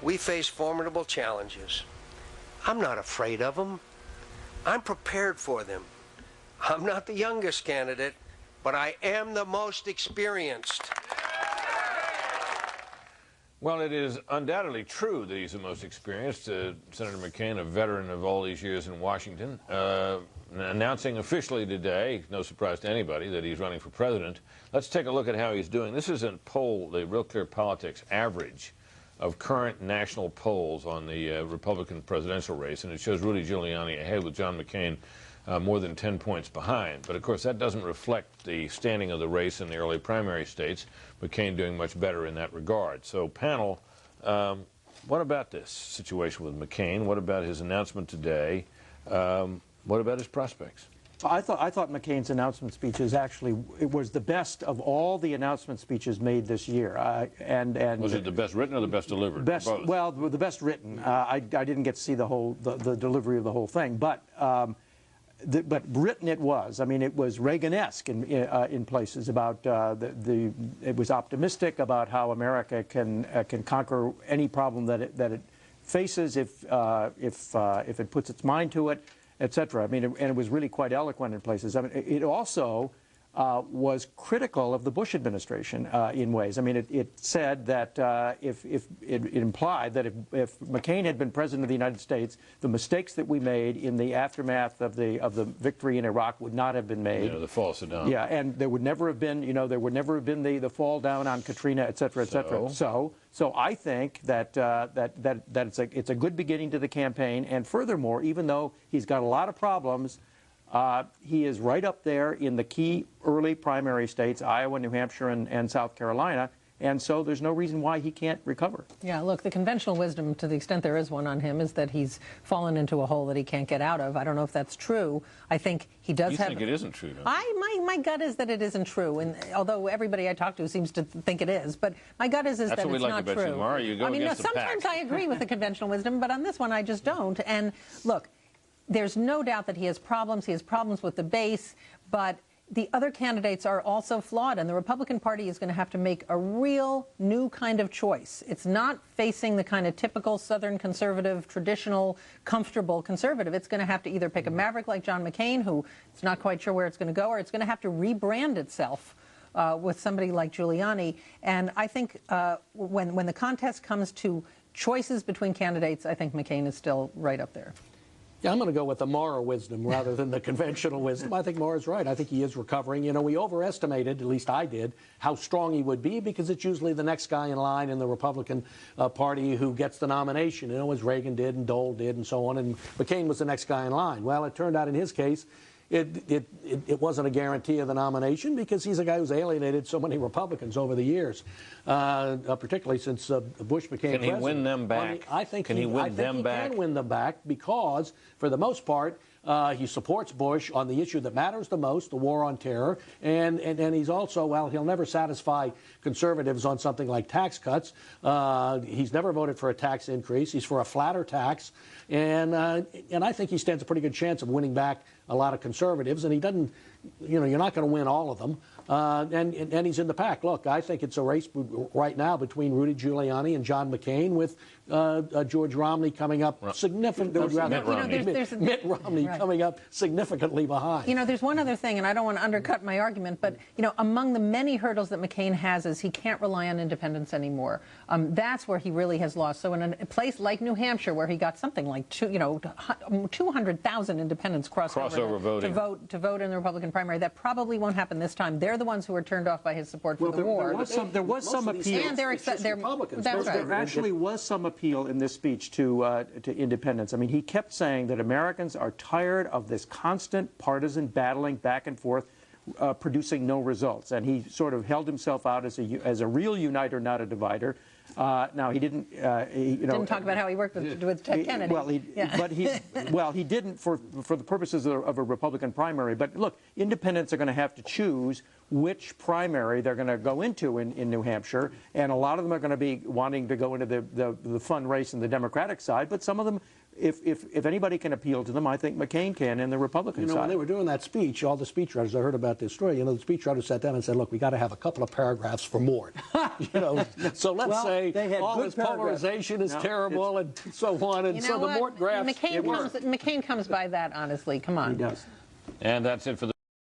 we face formidable challenges. I'm not afraid of them. I'm prepared for them. I'm not the youngest candidate, but I am the most experienced. Well, it is undoubtedly true that he's the most experienced. Senator McCain, a veteran of all these years in Washington, announcing officially today, no surprise to anybody, that he's running for president. Let's take a look at how he's doing. This is a poll, the Real Clear Politics average of current national polls on the Republican presidential race, and it shows Rudy Giuliani ahead with John McCain more than 10 points behind. But of course that doesn't reflect the standing of the race in the early primary states. McCain doing much better in that regard. So panel, what about this situation with McCain? What about his announcement today? What about his prospects? I thought McCain's announcement speech is actually, it was the best of all the announcement speeches made this year. Was it the best written or the best delivered? Well, the best written. I didn't get to see the delivery of the whole thing, but written it was. I mean, it was Reagan-esque in places. About it was optimistic about how America can conquer any problem that it faces if it puts its mind to it, etc. I mean, and it was really quite eloquent in places. I mean, it also was critical of the Bush administration in ways. I mean, it said that it implied that if McCain had been president of the United States, the mistakes that we made in the aftermath of the victory in Iraq would not have been made. Yeah, the fall of Saddam. Yeah, and there would never have been, there would never have been the fall down on Katrina, et cetera, et cetera. So I think that it's a good beginning to the campaign. And furthermore, even though he's got a lot of problems, he is right up there in the key early primary states, Iowa, New Hampshire, and South Carolina, and so there's no reason why he can't recover. Yeah, look, the conventional wisdom, to the extent there is one on him, is that he's fallen into a hole that he can't get out of. I don't know if that's true. I think he does have... You think it isn't true, don't you? My gut is that it isn't true, and although everybody I talk to seems to think it is, but my gut is that it's not true. That's what we like about you, Mara. You go against the pack. Sometimes I agree with the conventional wisdom, but on this one I just don't. And look, there's no doubt that he has problems. He has problems with the base, but the other candidates are also flawed, and the Republican Party is going to have to make a real new kind of choice. It's not facing the kind of typical Southern conservative, traditional, comfortable conservative. It's going to have to either pick a maverick like John McCain, who it's not quite sure where it's going to go, or it's going to have to rebrand itself with somebody like Giuliani. And I think when the contest comes to choices between candidates, I think McCain is still right up there. Yeah, I'm going to go with the moral wisdom rather than the conventional wisdom. I think Mara's right. I think he is recovering. You know, we overestimated, at least I did, how strong he would be because it's usually the next guy in line in the Republican Party who gets the nomination, as Reagan did and Dole did and so on, and McCain was the next guy in line. Well, it turned out in his case, it wasn't a guarantee of the nomination because he's a guy who's alienated so many Republicans over the years, particularly since Bush became president. Can he win them back? I think he can win them back because, for the most part, he supports Bush on the issue that matters the most, the war on terror, and he's also, well, he'll never satisfy conservatives on something like tax cuts. He's never voted for a tax increase. He's for a flatter tax, and I think he stands a pretty good chance of winning back a lot of conservatives, and he doesn't, you're not going to win all of them, and he's in the pack. Look, I think it's a race right now between Rudy Giuliani and John McCain, with George Romney coming up significantly. Mitt Romney coming up significantly behind. There's one other thing, and I don't want to undercut my argument, but among the many hurdles that McCain has is he can't rely on independents anymore. That's where he really has lost. So in a place like New Hampshire, where he got something like 200,000 independents crossover to vote in the Republican primary, that probably won't happen this time. They're the ones who were turned off by his support for the war. There was some appeal. And they're Republicans. That's right. There actually was some appeal in this speech to independents. I mean, he kept saying that Americans are tired of this constant partisan battling back and forth, producing no results. And he sort of held himself out as a real uniter, not a divider. Now he didn't. Didn't talk about how he worked with Ted Kennedy. Well, he didn't for the purposes of a Republican primary. But look, independents are going to have to choose which primary they're going to go into in New Hampshire, and a lot of them are going to be wanting to go into the fun race in the Democratic side. But some of them, if anybody can appeal to them, I think McCain can in the Republican side. When they were doing that speech, all the speechwriters, I heard about this story, the speechwriters sat down and said, look, we got to have a couple of paragraphs for Mort. So let's say all this polarization is terrible and so on, and so the Mort graphs, McCain comes by that, honestly. Come on. He does. And that's it for the